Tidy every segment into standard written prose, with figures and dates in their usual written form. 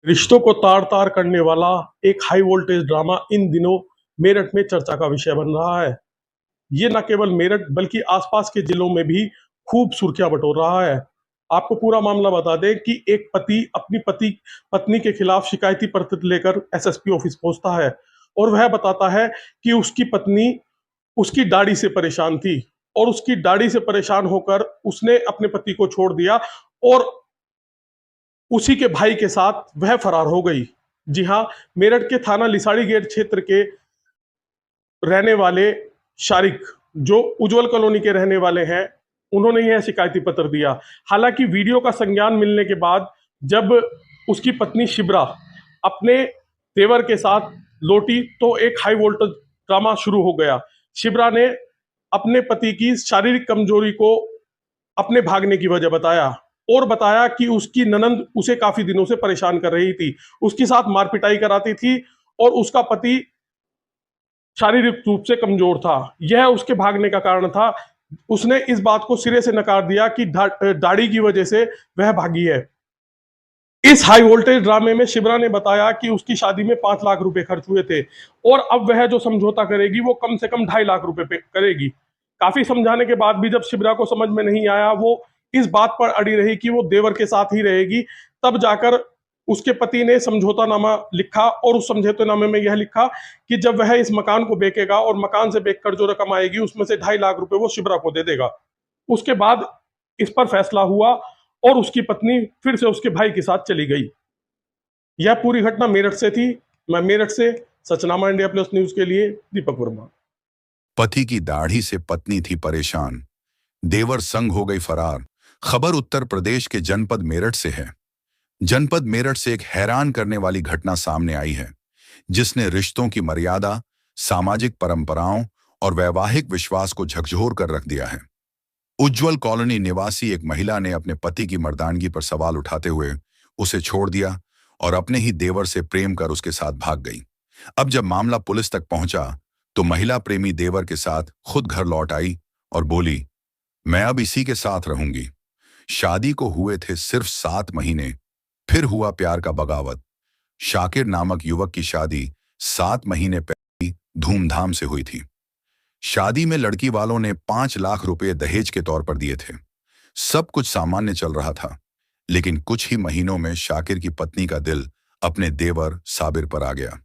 रिश्तों को तार-तार करने वाला एक हाई वोल्टेज ड्रामा इन दिनों मेरठ में चर्चा का विषय बन रहा है। ये न केवल मेरठ बल्कि आसपास के जिलों में भी खूब सुर्खियां बटोर रहा है। आपको पूरा मामला बता दें कि एक पति अपनी पत्नी के खिलाफ शिकायती पत्र लेकर एसएसपी ऑफिस पहुंचता है और वह बताता है कि उसकी पत्नी उसकी दाढ़ी से परेशान थी और उसकी दाढ़ी से परेशान होकर उसने अपने पति को छोड़ दिया और उसी के भाई के साथ वह फरार हो गई। जी हाँ, मेरठ के थाना लिसाड़ी गेट क्षेत्र के रहने वाले शारिक, जो उज्जवल कॉलोनी के रहने वाले हैं, उन्होंने यह शिकायती पत्र दिया। हालांकि वीडियो का संज्ञान मिलने के बाद जब उसकी पत्नी शिब्रा अपने देवर के साथ लौटी तो एक हाई वोल्टेज ड्रामा शुरू हो गया। शिब्रा ने अपने पति की शारीरिक कमजोरी को अपने भागने की वजह बताया और बताया कि उसकी ननंद उसे काफी दिनों से परेशान कर रही थी, उसके साथ मारपिटाई कराती थी और उसका पति शारीरिक रूप से कमजोर था। यह उसके भागने का कारण था। उसने इस बात को सिरे से नकार दिया कि दाढ़ी की वजह से वह भागी है। इस हाई वोल्टेज ड्रामे में शिब्रा ने बताया कि उसकी शादी में 5 लाख रुपए खर्च हुए थे और अब वह जो समझौता करेगी वो कम से कम 2.5 लाख रुपए पे करेगी। काफी समझाने के बाद भी जब शिब्रा को समझ में नहीं आया, वो इस बात पर अड़ी रही कि वो देवर के साथ ही रहेगी। तब जाकर उसके पति ने समझौतानामा लिखा और उस समझौतानामे में यह लिखा कि जब वह इस मकान को बेचेगा और मकान से बेचकर जो रकम आएगी उसमें से 2.5 लाख रुपए वो शिब्रा को दे देगा। उसके बाद इस पर फैसला हुआ और उसकी पत्नी फिर से उसके भाई के साथ चली गई। यह पूरी घटना मेरठ से थी। मैं मेरठ से सचनामा इंडिया प्लस न्यूज के लिए दीपक वर्मा। पति की दाढ़ी से पत्नी थी परेशान, देवर संग हो गई फरार। खबर उत्तर प्रदेश के जनपद मेरठ से है। जनपद मेरठ से एक हैरान करने वाली घटना सामने आई है, जिसने रिश्तों की मर्यादा, सामाजिक परंपराओं और वैवाहिक विश्वास को झकझोर कर रख दिया है। उज्जवल कॉलोनी निवासी एक महिला ने अपने पति की मर्दानगी पर सवाल उठाते हुए उसे छोड़ दिया और अपने ही देवर से प्रेम कर उसके साथ भाग गई। अब जब मामला पुलिस तक पहुंचा तो महिला प्रेमी देवर के साथ खुद घर लौट आई और बोली, मैं अब इसी के साथ रहूंगी। शादी को हुए थे सिर्फ 7 महीने, फिर हुआ प्यार का बगावत। शाकिर नामक युवक की शादी 7 महीने पहले धूमधाम से हुई थी। शादी में लड़की वालों ने 5 लाख रुपए दहेज के तौर पर दिए थे। सब कुछ सामान्य चल रहा था, लेकिन कुछ ही महीनों में शाकिर की पत्नी का दिल अपने देवर साबिर पर आ गया।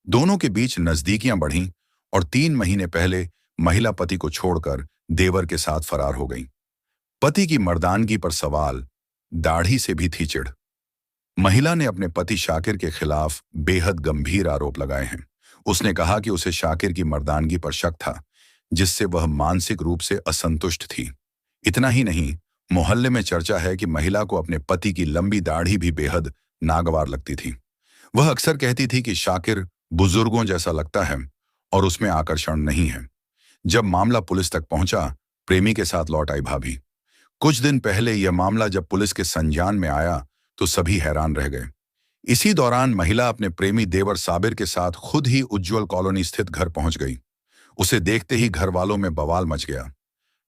दोनों के बीच नजदीकियां बढ़ीं और 3 महीने पहले महिला पति को छोड़कर देवर के साथ फरार हो गई। पति की मर्दानगी पर सवाल, दाढ़ी से भी थी चिढ़। महिला ने अपने पति शाकिर के खिलाफ बेहद गंभीर आरोप लगाए हैं। उसने कहा कि उसे शाकिर की मर्दानगी पर शक था, जिससे वह मानसिक रूप से असंतुष्ट थी। इतना ही नहीं, मोहल्ले में चर्चा है कि महिला को अपने पति की लंबी दाढ़ी भी बेहद नागवार लगती थी। वह अक्सर कहती थी कि शाकिर बुजुर्गों जैसा लगता है और उसमें आकर्षण नहीं है। जब मामला पुलिस तक पहुंचा, प्रेमी के साथ लौट आई भाभी। कुछ दिन पहले यह मामला जब पुलिस के संज्ञान में आया तो सभी हैरान रह गए। इसी दौरान महिला अपने प्रेमी देवर साबिर के साथ खुद ही उज्जवल कॉलोनी स्थित घर पहुंच गई। उसे देखते ही घर वालों में बवाल मच गया।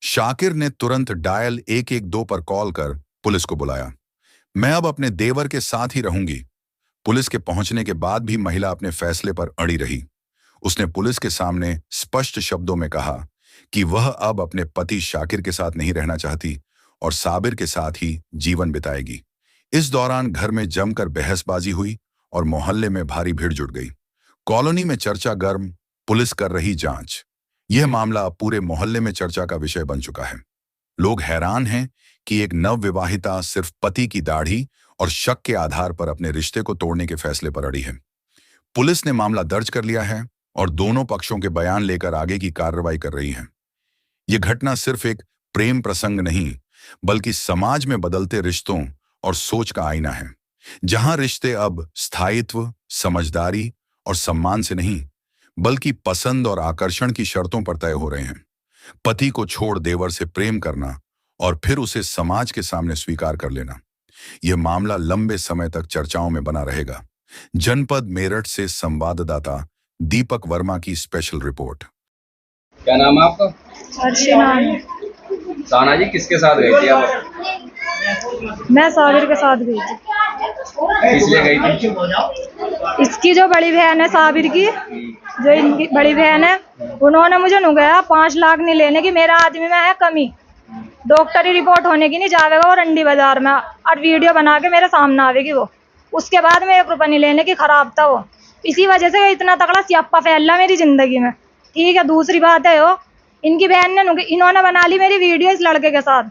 शाकिर ने तुरंत डायल 112 पर कॉल कर पुलिस को बुलाया। मैं अब अपने देवर के साथ ही रहूंगी। पुलिस के पहुंचने के बाद भी महिला अपने फैसले पर अड़ी रही। उसने पुलिस के सामने स्पष्ट शब्दों में कहा कि वह अब अपने पति शाकिर के साथ नहीं रहना चाहती और साबिर के साथ ही जीवन बिताएगी। इस दौरान घर में जमकर बहसबाजी हुई और मोहल्ले में भारी भीड़ जुट गई। कॉलोनी में चर्चा गर्म, पुलिस कर रही जांच। यह मामला अब पूरे मोहल्ले में चर्चा का विषय बन चुका है। लोग हैरान हैं कि एक नवविवाहिता सिर्फ पति की दाढ़ी और शक के आधार पर अपने रिश्ते को तोड़ने के फैसले पर अड़ी है। पुलिस ने मामला दर्ज कर लिया है और दोनों पक्षों के बयान लेकर आगे की कार्रवाई कर रही है। यह घटना सिर्फ एक प्रेम प्रसंग नहीं, बल्कि समाज में बदलते रिश्तों और सोच का आईना है, जहां रिश्ते अब स्थायित्व, समझदारी और सम्मान से नहीं, बल्कि पसंद और आकर्षण की शर्तों पर तय हो रहे हैं। पति को छोड़ देवर से प्रेम करना और फिर उसे समाज के सामने स्वीकार कर लेना, यह मामला लंबे समय तक चर्चाओं में बना रहेगा। जनपद मेरठ से संवाददाता दीपक वर्मा की स्पेशल रिपोर्ट। क्या नाम है आपका? अर्चना। साना जी, किसके साथ गई थी आप? मैं साबिर के साथ गई थी। इसलिए गई थी? इसकी जो बड़ी बहन है साबिर की, जो इनकी बड़ी बहन है, उन्होंने मुझे नुगाया 5 लाख नहीं लेने की, मेरा आदमी में है कमी, डॉक्टरी रिपोर्ट होने की नहीं जावेगा वो रंडी बाजार में, और वीडियो बना के मेरे सामने आवेगी वो, उसके बाद में 1 रुपया नहीं लेने की, खराब था वो। इसी वजह से इतना तगड़ा स्यापा फैला मेरी जिंदगी में। ठीक है, दूसरी बात है वो, इनकी बहन ने इन्होंने बना ली मेरी वीडियो इस लड़के के साथ।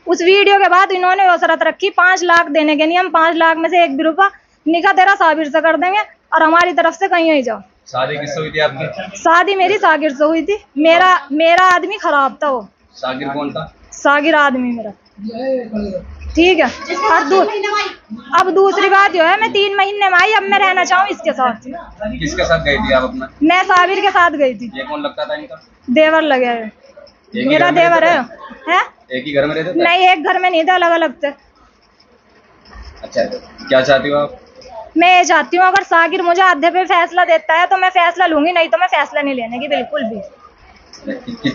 उस वीडियो के बाद इन्होंने वो शर्त रखी 5 लाख देने के नहीं, हम 5 लाख में से 1 भी रुपया निकाह तेरा साबिर से कर देंगे और हमारी तरफ से कहीं ही जाओ। शादी किससे हुई थी आपकी? शादी मेरी सागिर से हुई थी। मेरा आदमी खराब था वो। सागिर कौन था? सागिर आदमी मेरा। ठीक है, और अब दूसरी बात जो है, मैं 3 महीने में आई, अब मैं रहना चाहूँ इसके साथ। किसके साथ गई थी आप अपना? मैं साबिर के साथ गई थी। ये कौन लगता था इनका? देवर लगे है, मेरा देवर है। एक ही घर में रहते थे? नहीं, एक घर में नहीं था, अलग अलग थे। अच्छा, क्या चाहती हो आप? मैं ये चाहती हूँ अगर सागिर मुझे आधे पे फैसला देता है तो मैं फैसला लूंगी, नहीं तो मैं फैसला नहीं लेने की बिल्कुल भी।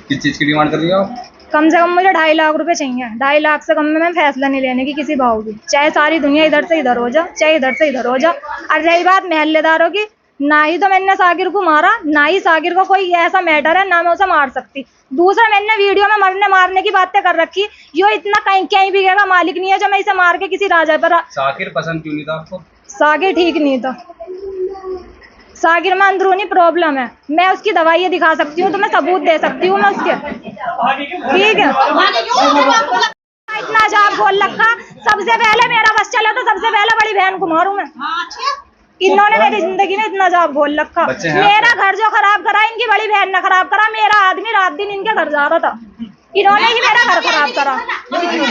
किस चीज की डिमांड कर रही हो आप? कम से कम मुझे 2.5 लाख रुपए चाहिए। 2.5 लाख से कम में मैं फैसला नहीं लेने की किसी भाव की, चाहे सारी दुनिया इधर से इधर हो जाए, चाहे इधर से इधर हो जाए। और रही बात मोहल्लेदारों की, ना ही तो मैंने सागिर को मारा, ना ही सागिर को कोई ऐसा मैटर है, ना मैं उसे मार सकती। दूसरा, मैंने वीडियो में मरने मारने की बातें कर रखी, यो इतना कहीं भी गएगा मालिक नहीं है जो मैं इसे मार के किसी राजा पर। सागिर पसंद क्यों नहीं था आपको? सागिर ठीक नहीं था। सागिर में अंदरूनी प्रॉब्लम है, मैं उसकी दवाइयाँ दिखा सकती हूँ, तो मैं सबूत दे सकती हूँ मैं उसके। ठीक है, इतना जाब बोल रखा, सबसे पहले मेरा बस चला तो सबसे पहले बड़ी बहन को मारूं मैं। इन्होंने मेरी जिंदगी में इतना जाब बोल रखा। मेरा घर जो खराब करा इनकी बड़ी बहन ने खराब करा। मेरा आदमी रात दिन इनके घर जा रहा था, इन्होंने ही मेरा घर खराब करा।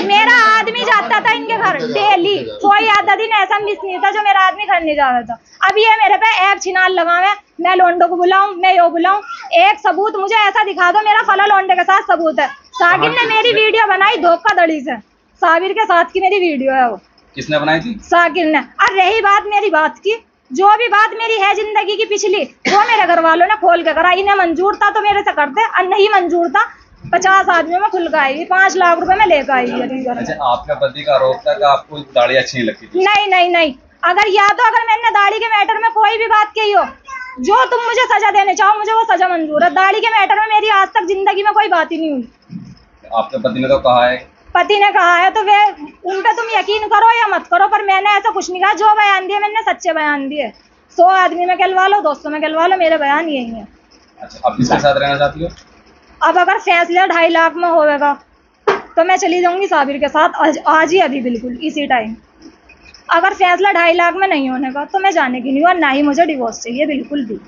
मेरा आदमी जाता था इनके घर डेली, कोई आधा दिन ऐसा मिस नहीं था जो मेरा आदमी घर नहीं जा रहा था। अब ये मेरे पे ऐप छिनाल लगावे, मैं लोंडो को बुलाऊं, मैं यो बुलाऊं, एक सबूत मुझे ऐसा दिखा दो, मेरा फला लोंडे के साथ सबूत है। सागिर ने मेरी वीडियो बनाई धोखाधड़ी से, साबिर के साथ की मेरी वीडियो है वो। किसने बनाई थी? सागिर ने। और रही बात मेरी बात की, जो भी बात मेरी है जिंदगी की पिछली, वो मेरे घर वालों ने खोल के करा। इन्हें मंजूर था तो मेरे से करते, और नहीं मंजूर था 50 आदमियों में खुल के आएगी, 5 लाख रुपए में लेकर आएगी। अच्छा, आपका पति का आरोप था कि आपको दाढ़ी अच्छी नहीं लगती थी? नहीं, अगर मैंने दाढ़ी के मैटर में कोई भी बात कही हो, जो तुम मुझे सजा देने चाहो, मुझे वो सजा मंजूर है। दाढ़ी के मैटर में मेरी आज तक जिंदगी में कोई बात ही नहीं हुई। आपके पति ने तो कहा है। पति ने कहा है तो वे उन पे तुम यकीन करो या मत करो, पर मैंने ऐसा कुछ नहीं कहा। जो बयान दिए मैंने सच्चे बयान दिए। 100 आदमी में कहलवा लो, 200 में कहलवा लो, मेरे बयान यही है। अच्छा, अब किसके साथ रहना चाहती हो? अब अगर फैसला 2.5 लाख में होगा तो मैं चली जाऊंगी साबिर के साथ, आज ही, अभी, बिल्कुल इसी टाइम। अगर फैसला 2.5 लाख में नहीं होने का तो मैं जाने की नहीं हूँ, और ना ही मुझे डिवोर्स चाहिए बिल्कुल भी।